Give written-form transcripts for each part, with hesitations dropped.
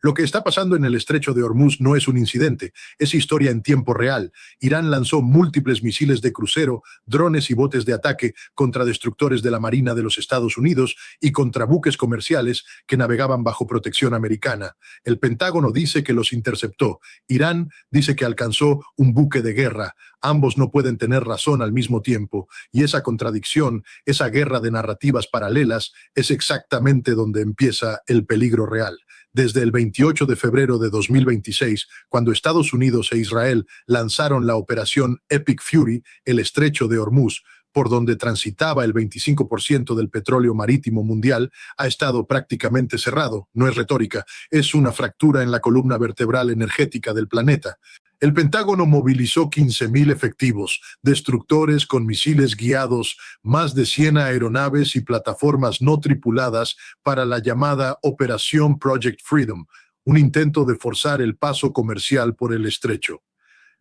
Lo que está pasando en el estrecho de Hormuz no es un incidente, es historia en tiempo real. Irán lanzó múltiples misiles de crucero, drones y botes de ataque contra destructores de la Marina de los Estados Unidos y contra buques comerciales que navegaban bajo protección americana. El Pentágono dice que los interceptó. Irán dice que alcanzó un buque de guerra. Ambos no pueden tener razón al mismo tiempo, y esa contradicción, esa guerra de narrativas paralelas, es exactamente donde empieza el peligro real. Desde el 28 de febrero de 2026, cuando Estados Unidos e Israel lanzaron la operación Epic Fury, el estrecho de Hormuz, por donde transitaba el 25% del petróleo marítimo mundial, ha estado prácticamente cerrado. No es retórica, es una fractura en la columna vertebral energética del planeta. El Pentágono movilizó 15.000 efectivos, destructores con misiles guiados, más de 100 aeronaves y plataformas no tripuladas para la llamada Operación Project Freedom, un intento de forzar el paso comercial por el estrecho.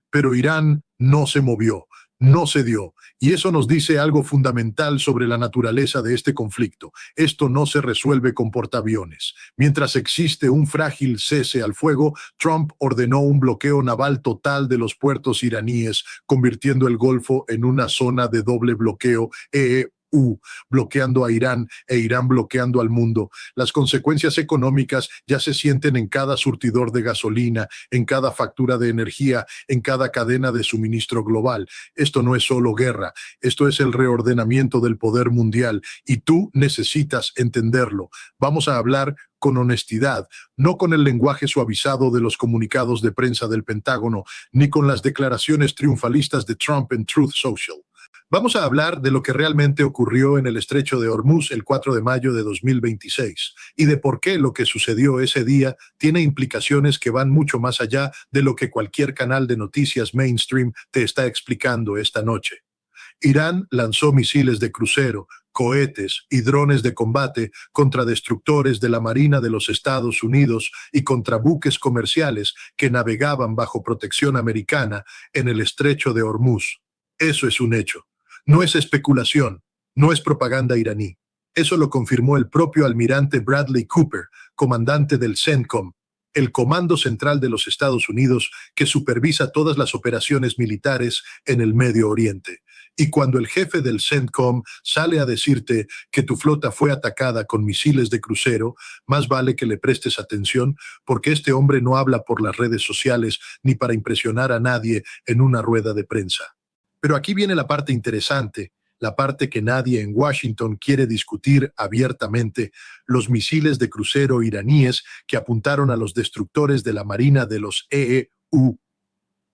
Pero Irán no se movió, no cedió, y eso nos dice algo fundamental sobre la naturaleza de este conflicto. Esto no se resuelve con portaaviones. Mientras existe un frágil cese al fuego, Trump ordenó un bloqueo naval total de los puertos iraníes, convirtiendo el Golfo en una zona de doble bloqueo bloqueando a Irán e Irán bloqueando al mundo. Las consecuencias económicas ya se sienten en cada surtidor de gasolina, en cada factura de energía, en cada cadena de suministro global. Esto no es solo guerra, esto es el reordenamiento del poder mundial y tú necesitas entenderlo. Vamos a hablar con honestidad, no con el lenguaje suavizado de los comunicados de prensa del Pentágono, ni con las declaraciones triunfalistas de Trump en Truth Social. Vamos a hablar de lo que realmente ocurrió en el estrecho de Hormuz el 4 de mayo de 2026 y de por qué lo que sucedió ese día tiene implicaciones que van mucho más allá de lo que cualquier canal de noticias mainstream te está explicando esta noche. Irán lanzó misiles de crucero, cohetes y drones de combate contra destructores de la Marina de los Estados Unidos y contra buques comerciales que navegaban bajo protección americana en el estrecho de Hormuz. Eso es un hecho. No es especulación, no es propaganda iraní. Eso lo confirmó el propio almirante Bradley Cooper, comandante del CENTCOM, el Comando Central de los Estados Unidos que supervisa todas las operaciones militares en el Medio Oriente. Y cuando el jefe del CENTCOM sale a decirte que tu flota fue atacada con misiles de crucero, más vale que le prestes atención porque este hombre no habla por las redes sociales ni para impresionar a nadie en una rueda de prensa. Pero aquí viene la parte interesante, la parte que nadie en Washington quiere discutir abiertamente: los misiles de crucero iraníes que apuntaron a los destructores de la Marina de los EEU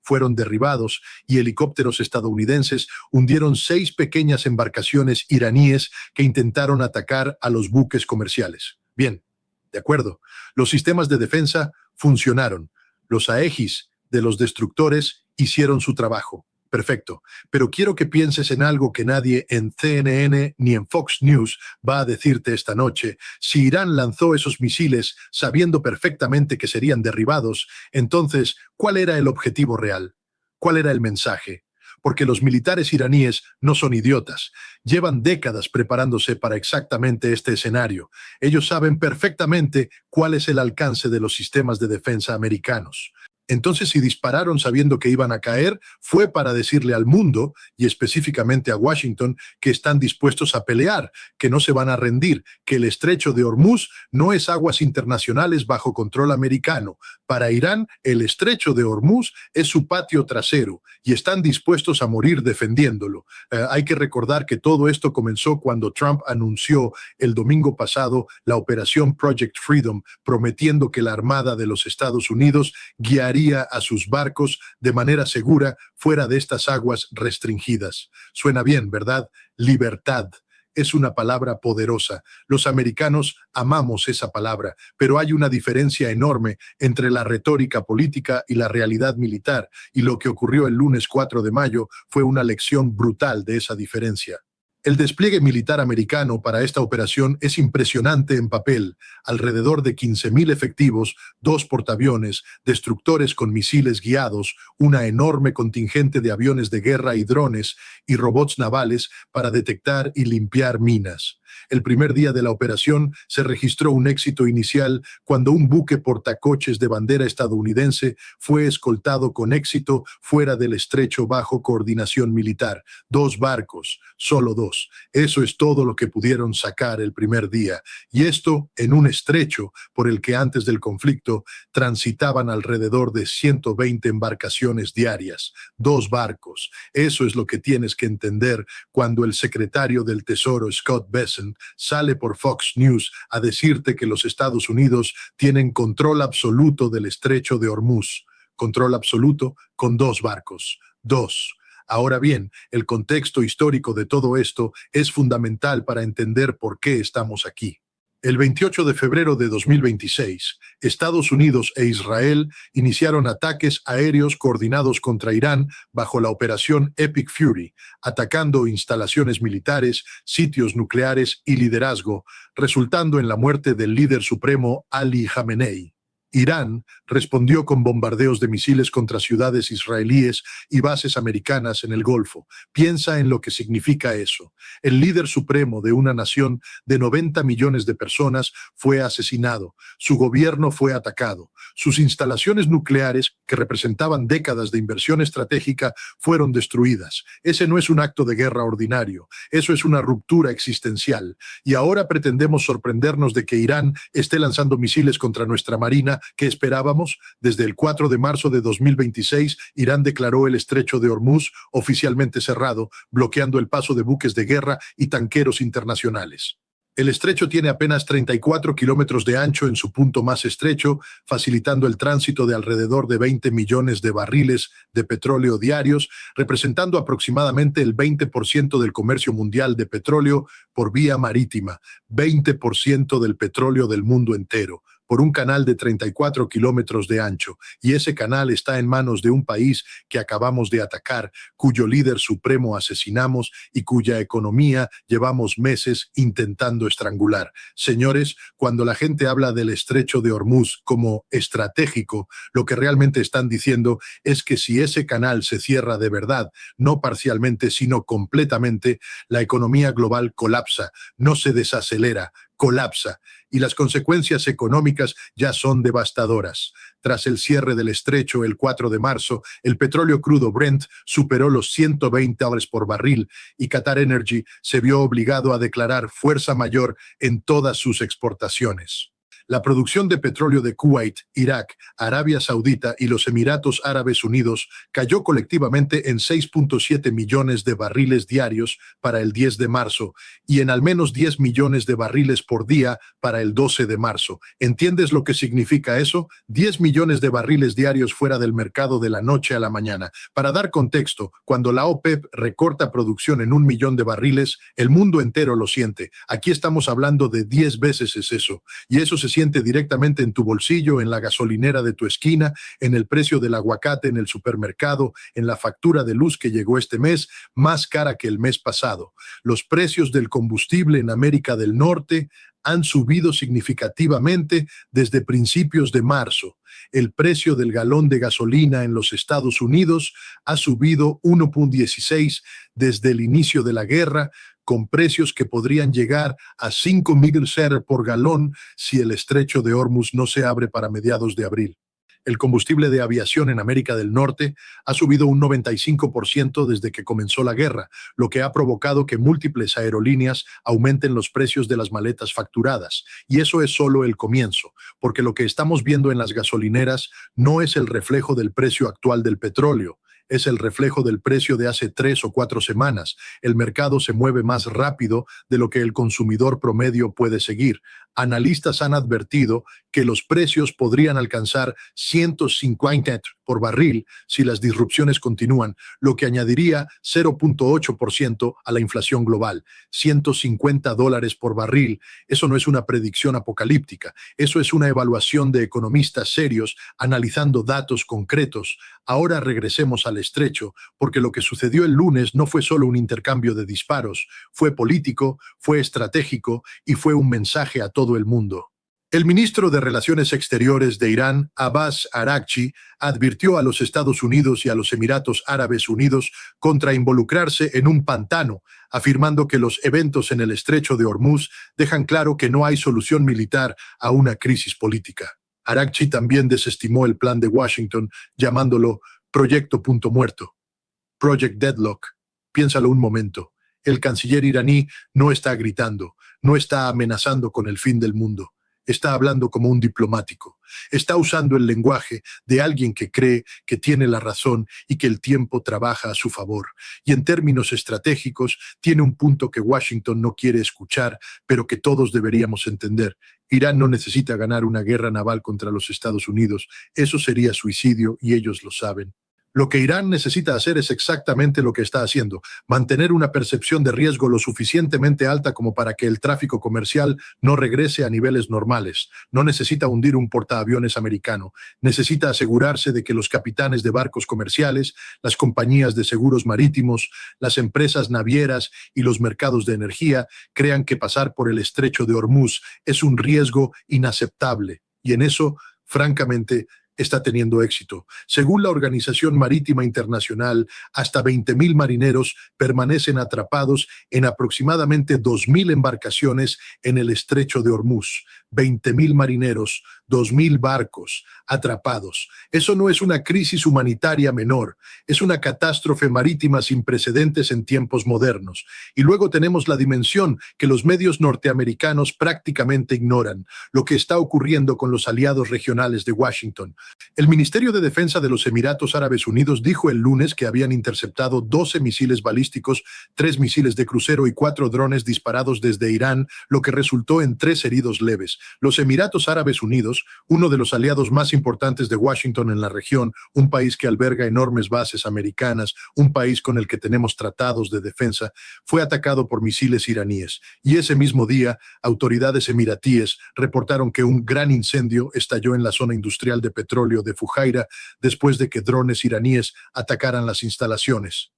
fueron derribados y helicópteros estadounidenses hundieron 6 pequeñas embarcaciones iraníes que intentaron atacar a los buques comerciales. Bien, de acuerdo, los sistemas de defensa funcionaron, los aegis de los destructores hicieron su trabajo. Perfecto, pero quiero que pienses en algo que nadie en CNN ni en Fox News va a decirte esta noche. Si Irán lanzó esos misiles sabiendo perfectamente que serían derribados, entonces, ¿cuál era el objetivo real? ¿Cuál era el mensaje? Porque los militares iraníes no son idiotas. Llevan décadas preparándose para exactamente este escenario. Ellos saben perfectamente cuál es el alcance de los sistemas de defensa americanos. Entonces, si dispararon sabiendo que iban a caer, fue para decirle al mundo, y específicamente a Washington, que están dispuestos a pelear, que no se van a rendir, que el estrecho de Hormuz no es aguas internacionales bajo control americano. Para Irán, el estrecho de Hormuz es su patio trasero, y están dispuestos a morir defendiéndolo. Hay que recordar que todo esto comenzó cuando Trump anunció el domingo pasado la operación Project Freedom, prometiendo que la Armada de los Estados Unidos guiaría a sus barcos de manera segura fuera de estas aguas restringidas. Suena bien, ¿verdad? Libertad. Es una palabra poderosa. Los americanos amamos esa palabra, pero hay una diferencia enorme entre la retórica política y la realidad militar, y lo que ocurrió el lunes 4 de mayo fue una lección brutal de esa diferencia. El despliegue militar americano para esta operación es impresionante en papel: alrededor de 15.000 efectivos, 2 portaaviones, destructores con misiles guiados, una enorme contingente de aviones de guerra y drones y robots navales para detectar y limpiar minas. El primer día de la operación se registró un éxito inicial cuando un buque portacoches de bandera estadounidense fue escoltado con éxito fuera del estrecho bajo coordinación militar. 2 barcos, solo 2. Eso es todo lo que pudieron sacar el primer día. Y esto en un estrecho por el que antes del conflicto transitaban alrededor de 120 embarcaciones diarias. 2 barcos. Eso es lo que tienes que entender cuando el secretario del Tesoro, Scott Bessent, sale por Fox News a decirte que los Estados Unidos tienen control absoluto del estrecho de Hormuz. Control absoluto con 2 barcos. 2. Ahora bien, el contexto histórico de todo esto es fundamental para entender por qué estamos aquí. El 28 de febrero de 2026, Estados Unidos e Israel iniciaron ataques aéreos coordinados contra Irán bajo la operación Epic Fury, atacando instalaciones militares, sitios nucleares y liderazgo, resultando en la muerte del líder supremo Ali Khamenei. Irán respondió con bombardeos de misiles contra ciudades israelíes y bases americanas en el Golfo. Piensa en lo que significa eso. El líder supremo de una nación de 90 millones de personas fue asesinado. Su gobierno fue atacado. Sus instalaciones nucleares, que representaban décadas de inversión estratégica, fueron destruidas. Ese no es un acto de guerra ordinario. Eso es una ruptura existencial. Y ahora pretendemos sorprendernos de que Irán esté lanzando misiles contra nuestra marina. ¿Qué esperábamos? Desde el 4 de marzo de 2026, Irán declaró el estrecho de Hormuz oficialmente cerrado, bloqueando el paso de buques de guerra y tanqueros internacionales. El estrecho tiene apenas 34 kilómetros de ancho en su punto más estrecho, facilitando el tránsito de alrededor de 20 millones de barriles de petróleo diarios, representando aproximadamente el 20% del comercio mundial de petróleo por vía marítima, 20% del petróleo del mundo entero, por un canal de 34 kilómetros de ancho, y ese canal está en manos de un país que acabamos de atacar, cuyo líder supremo asesinamos y cuya economía llevamos meses intentando estrangular. Señores, cuando la gente habla del estrecho de Hormuz como estratégico, lo que realmente están diciendo es que si ese canal se cierra de verdad, no parcialmente, sino completamente, la economía global colapsa, no se desacelera, colapsa, y las consecuencias económicas ya son devastadoras. Tras el cierre del estrecho el 4 de marzo, el petróleo crudo Brent superó los $120 por barril y Qatar Energy se vio obligado a declarar fuerza mayor en todas sus exportaciones. La producción de petróleo de Kuwait, Irak, Arabia Saudita y los Emiratos Árabes Unidos cayó colectivamente en 6.7 millones de barriles diarios para el 10 de marzo y en al menos 10 millones de barriles por día para el 12 de marzo. ¿Entiendes lo que significa eso? 10 millones de barriles diarios fuera del mercado de la noche a la mañana. Para dar contexto, cuando la OPEP recorta producción en 1 millón de barriles, el mundo entero lo siente. Aquí estamos hablando de 10 veces es eso, y eso se siente directamente en tu bolsillo, en la gasolinera de tu esquina, en el precio del aguacate en el supermercado, en la factura de luz que llegó este mes, más cara que el mes pasado. Los precios del combustible en América del Norte han subido significativamente desde principios de marzo. El precio del galón de gasolina en los Estados Unidos ha subido 1.16 desde el inicio de la guerra, con precios que podrían llegar a 5.000 ser por galón si el estrecho de Hormuz no se abre para mediados de abril. El combustible de aviación en América del Norte ha subido un 95% desde que comenzó la guerra, lo que ha provocado que múltiples aerolíneas aumenten los precios de las maletas facturadas. Y eso es solo el comienzo, porque lo que estamos viendo en las gasolineras no es el reflejo del precio actual del petróleo. Es el reflejo del precio de hace 3 o 4 semanas. El mercado se mueve más rápido de lo que el consumidor promedio puede seguir. Analistas han advertido que los precios podrían alcanzar 150 por barril si las disrupciones continúan, lo que añadiría 0.8% a la inflación global. $150 por barril. Eso no es una predicción apocalíptica. Eso es una evaluación de economistas serios analizando datos concretos. Ahora regresemos al estrecho, porque lo que sucedió el lunes no fue solo un intercambio de disparos, fue político, fue estratégico y fue un mensaje a todo el mundo. El ministro de Relaciones Exteriores de Irán, Abbas Araghchi, advirtió a los Estados Unidos y a los Emiratos Árabes Unidos contra involucrarse en un pantano, afirmando que los eventos en el estrecho de Hormuz dejan claro que no hay solución militar a una crisis política. Araghchi también desestimó el plan de Washington, llamándolo Proyecto Punto Muerto, Project Deadlock. Piénsalo un momento. El canciller iraní no está gritando, no está amenazando con el fin del mundo. Está hablando como un diplomático. Está usando el lenguaje de alguien que cree que tiene la razón y que el tiempo trabaja a su favor. Y en términos estratégicos, tiene un punto que Washington no quiere escuchar, pero que todos deberíamos entender. Irán no necesita ganar una guerra naval contra los Estados Unidos. Eso sería suicidio y ellos lo saben. Lo que Irán necesita hacer es exactamente lo que está haciendo, mantener una percepción de riesgo lo suficientemente alta como para que el tráfico comercial no regrese a niveles normales. No necesita hundir un portaaviones americano, necesita asegurarse de que los capitanes de barcos comerciales, las compañías de seguros marítimos, las empresas navieras y los mercados de energía crean que pasar por el estrecho de Hormuz es un riesgo inaceptable. Y en eso, francamente, está teniendo éxito. Según la Organización Marítima Internacional, hasta 20.000 marineros permanecen atrapados en aproximadamente 2.000 embarcaciones en el estrecho de Hormuz. 20.000 marineros, 2.000 barcos atrapados. Eso no es una crisis humanitaria menor, es una catástrofe marítima sin precedentes en tiempos modernos. Y luego tenemos la dimensión que los medios norteamericanos prácticamente ignoran, lo que está ocurriendo con los aliados regionales de Washington. El Ministerio de Defensa de los Emiratos Árabes Unidos dijo el lunes que habían interceptado 12 misiles balísticos, 3 misiles de crucero y 4 drones disparados desde Irán, lo que resultó en 3 heridos leves. Los Emiratos Árabes Unidos, uno de los aliados más importantes de Washington en la región, un país que alberga enormes bases americanas, un país con el que tenemos tratados de defensa, fue atacado por misiles iraníes. Y ese mismo día, autoridades emiratíes reportaron que un gran incendio estalló en la zona industrial de petróleo de Fujairah después de que drones iraníes atacaran las instalaciones.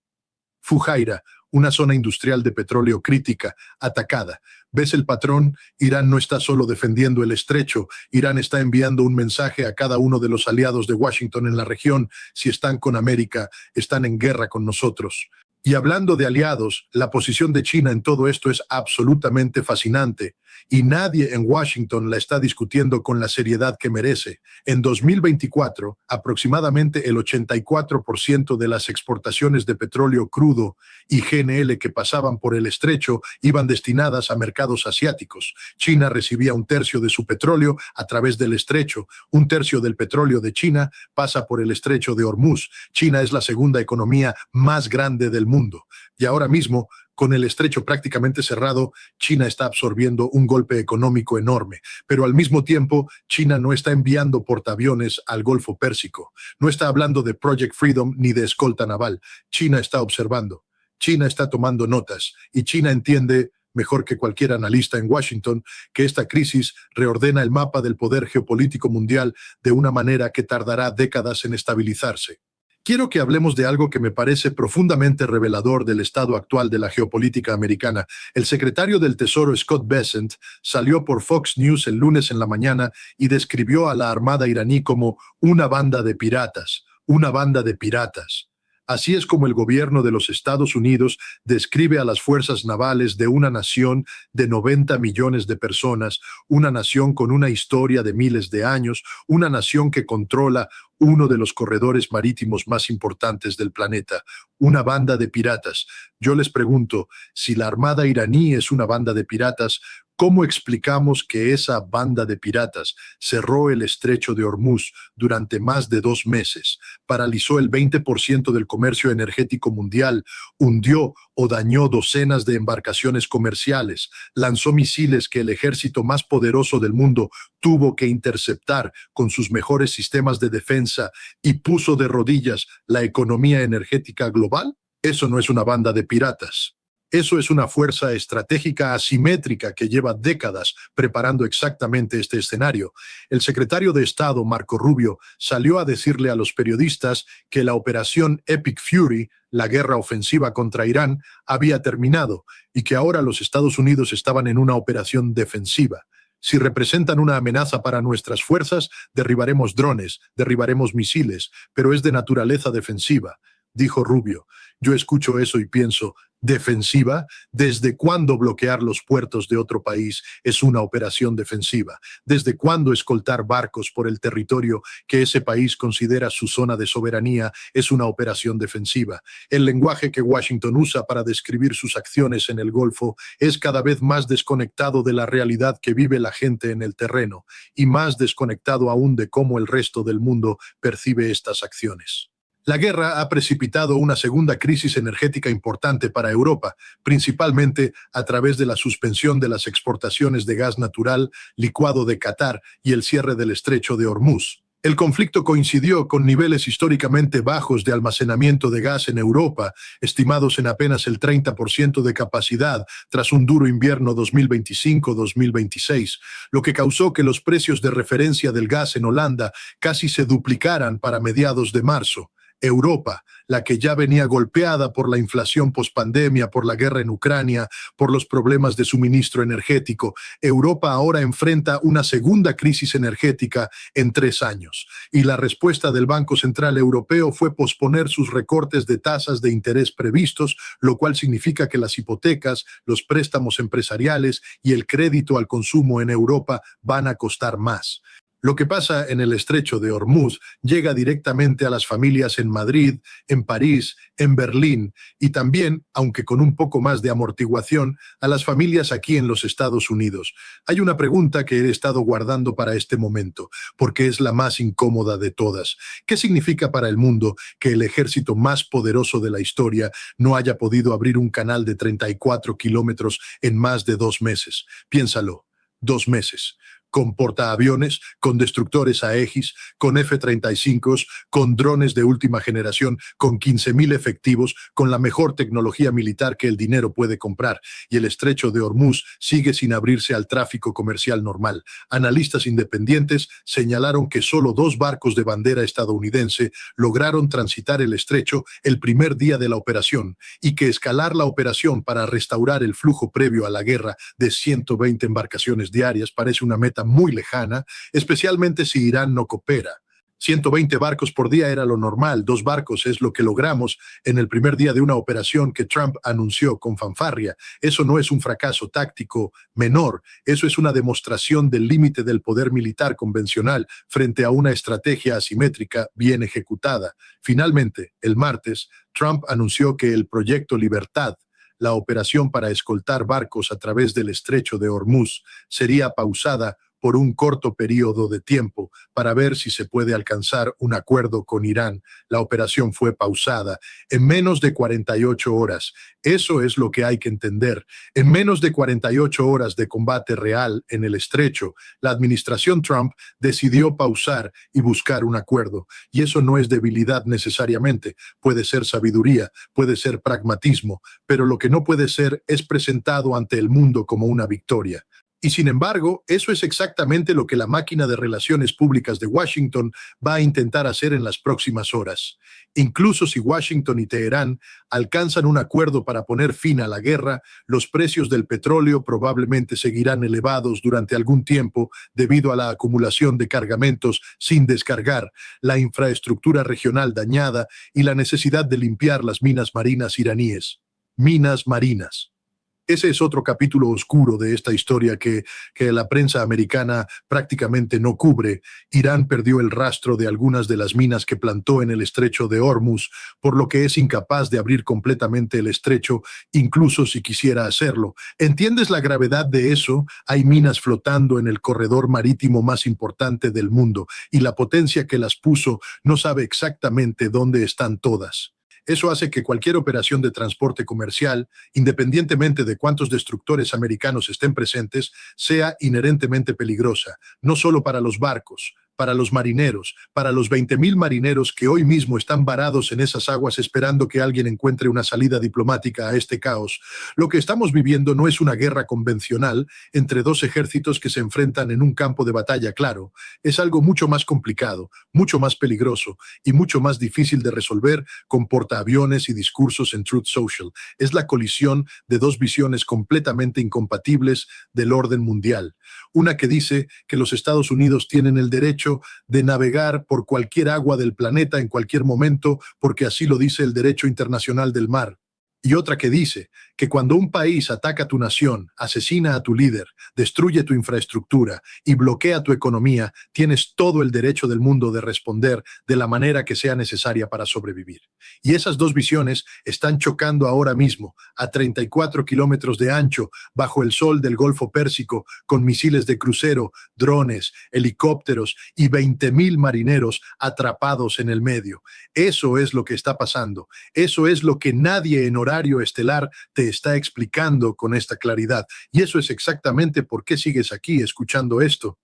Fujairah, una zona industrial de petróleo crítica, atacada. ¿Ves el patrón? Irán no está solo defendiendo el estrecho, Irán está enviando un mensaje a cada uno de los aliados de Washington en la región. Si están con América, están en guerra con nosotros. Y hablando de aliados, la posición de China en todo esto es absolutamente fascinante y nadie en Washington la está discutiendo con la seriedad que merece. En 2024, aproximadamente el 84% de las exportaciones de petróleo crudo y GNL que pasaban por el estrecho iban destinadas a mercados asiáticos. China recibía un tercio de su petróleo a través del estrecho. Un tercio del petróleo de China pasa por el estrecho de Hormuz. China es la segunda economía más grande del mundo. Y ahora mismo, con el estrecho prácticamente cerrado, China está absorbiendo un golpe económico enorme. Pero al mismo tiempo, China no está enviando portaaviones al Golfo Pérsico. No está hablando de Project Freedom ni de escolta naval. China está observando. China está tomando notas. Y China entiende, mejor que cualquier analista en Washington, que esta crisis reordena el mapa del poder geopolítico mundial de una manera que tardará décadas en estabilizarse. Quiero que hablemos de algo que me parece profundamente revelador del estado actual de la geopolítica americana. El secretario del Tesoro Scott Bessent salió por Fox News el lunes en la mañana y describió a la Armada iraní como una banda de piratas, una banda de piratas. Así es como el gobierno de los Estados Unidos describe a las fuerzas navales de una nación de 90 millones de personas, una nación con una historia de miles de años, una nación que controla uno de los corredores marítimos más importantes del planeta, una banda de piratas. Yo les pregunto, si la Armada iraní es una banda de piratas, ¿cómo explicamos que esa banda de piratas cerró el estrecho de Hormuz durante más de 2 meses, paralizó el 20% del comercio energético mundial, hundió o dañó docenas de embarcaciones comerciales, lanzó misiles que el ejército más poderoso del mundo tuvo que interceptar con sus mejores sistemas de defensa y puso de rodillas la economía energética global? Eso no es una banda de piratas. Eso es una fuerza estratégica asimétrica que lleva décadas preparando exactamente este escenario. El secretario de Estado, Marco Rubio, salió a decirle a los periodistas que la operación Epic Fury, la guerra ofensiva contra Irán, había terminado y que ahora los Estados Unidos estaban en una operación defensiva. Si representan una amenaza para nuestras fuerzas, derribaremos drones, derribaremos misiles, pero es de naturaleza defensiva, dijo Rubio. Yo escucho eso y pienso, ¿defensiva? ¿Desde cuándo bloquear los puertos de otro país es una operación defensiva? ¿Desde cuándo escoltar barcos por el territorio que ese país considera su zona de soberanía es una operación defensiva? El lenguaje que Washington usa para describir sus acciones en el Golfo es cada vez más desconectado de la realidad que vive la gente en el terreno y más desconectado aún de cómo el resto del mundo percibe estas acciones. La guerra ha precipitado una segunda crisis energética importante para Europa, principalmente a través de la suspensión de las exportaciones de gas natural licuado de Qatar y el cierre del estrecho de Hormuz. El conflicto coincidió con niveles históricamente bajos de almacenamiento de gas en Europa, estimados en apenas el 30% de capacidad tras un duro invierno 2025-2026, lo que causó que los precios de referencia del gas en Holanda casi se duplicaran para mediados de marzo. Europa, la que ya venía golpeada por la inflación pospandemia, por la guerra en Ucrania, por los problemas de suministro energético. Europa ahora enfrenta una segunda crisis energética en 3 años. Y la respuesta del Banco Central Europeo fue posponer sus recortes de tasas de interés previstos, lo cual significa que las hipotecas, los préstamos empresariales y el crédito al consumo en Europa van a costar más. Lo que pasa en el estrecho de Hormuz llega directamente a las familias en Madrid, en París, en Berlín y también, aunque con un poco más de amortiguación, a las familias aquí en los Estados Unidos. Hay una pregunta que he estado guardando para este momento, porque es la más incómoda de todas. ¿Qué significa para el mundo que el ejército más poderoso de la historia no haya podido abrir un canal de 34 kilómetros en más de 2 meses? Piénsalo, 2 meses. Con portaaviones, con destructores Aegis, con F-35s, con drones de última generación, con 15.000 efectivos, con la mejor tecnología militar que el dinero puede comprar. Y el estrecho de Hormuz sigue sin abrirse al tráfico comercial normal. Analistas independientes señalaron que solo 2 barcos de bandera estadounidense lograron transitar el estrecho el primer día de la operación y que escalar la operación para restaurar el flujo previo a la guerra de 120 embarcaciones diarias parece una meta muy lejana, especialmente si Irán no coopera. 120 barcos por día era lo normal, 2 barcos es lo que logramos en el primer día de una operación que Trump anunció con fanfarria. Eso no es un fracaso táctico menor, eso es una demostración del límite del poder militar convencional frente a una estrategia asimétrica bien ejecutada. Finalmente, el martes, Trump anunció que el proyecto Libertad, la operación para escoltar barcos a través del estrecho de Hormuz, sería pausada por un corto periodo de tiempo para ver si se puede alcanzar un acuerdo con Irán. La operación fue pausada en menos de 48 horas. Eso es lo que hay que entender. En menos de 48 horas de combate real en el estrecho, la administración Trump decidió pausar y buscar un acuerdo. Y eso no es debilidad necesariamente. Puede ser sabiduría, puede ser pragmatismo, pero lo que no puede ser es presentado ante el mundo como una victoria. Y sin embargo, eso es exactamente lo que la máquina de relaciones públicas de Washington va a intentar hacer en las próximas horas. Incluso si Washington y Teherán alcanzan un acuerdo para poner fin a la guerra, los precios del petróleo probablemente seguirán elevados durante algún tiempo debido a la acumulación de cargamentos sin descargar, la infraestructura regional dañada y la necesidad de limpiar las minas marinas iraníes. Minas marinas. Ese es otro capítulo oscuro de esta historia que la prensa americana prácticamente no cubre. Irán perdió el rastro de algunas de las minas que plantó en el estrecho de Hormuz, por lo que es incapaz de abrir completamente el estrecho, incluso si quisiera hacerlo. ¿Entiendes la gravedad de eso? Hay minas flotando en el corredor marítimo más importante del mundo y la potencia que las puso no sabe exactamente dónde están todas. Eso hace que cualquier operación de transporte comercial, independientemente de cuántos destructores americanos estén presentes, sea inherentemente peligrosa, no solo para los barcos, para los marineros, para los 20.000 marineros que hoy mismo están varados en esas aguas esperando que alguien encuentre una salida diplomática a este caos. Lo que estamos viviendo no es una guerra convencional entre dos ejércitos que se enfrentan en un campo de batalla, claro. Es algo mucho más complicado, mucho más peligroso y mucho más difícil de resolver con portaaviones y discursos en Truth Social. Es la colisión de dos visiones completamente incompatibles del orden mundial. Una que dice que los Estados Unidos tienen el derecho de navegar por cualquier agua del planeta en cualquier momento porque así lo dice el derecho internacional del mar. Y otra que dice que cuando un país ataca a tu nación, asesina a tu líder, destruye tu infraestructura y bloquea tu economía, tienes todo el derecho del mundo de responder de la manera que sea necesaria para sobrevivir. Y esas dos visiones están chocando ahora mismo a 34 kilómetros de ancho bajo el sol del Golfo Pérsico con misiles de crucero, drones, helicópteros y 20.000 marineros atrapados en el medio. Eso es lo que está pasando. Eso es lo que nadie en horario estelar te está explicando con esta claridad. Y eso es exactamente por qué sigues aquí escuchando esto.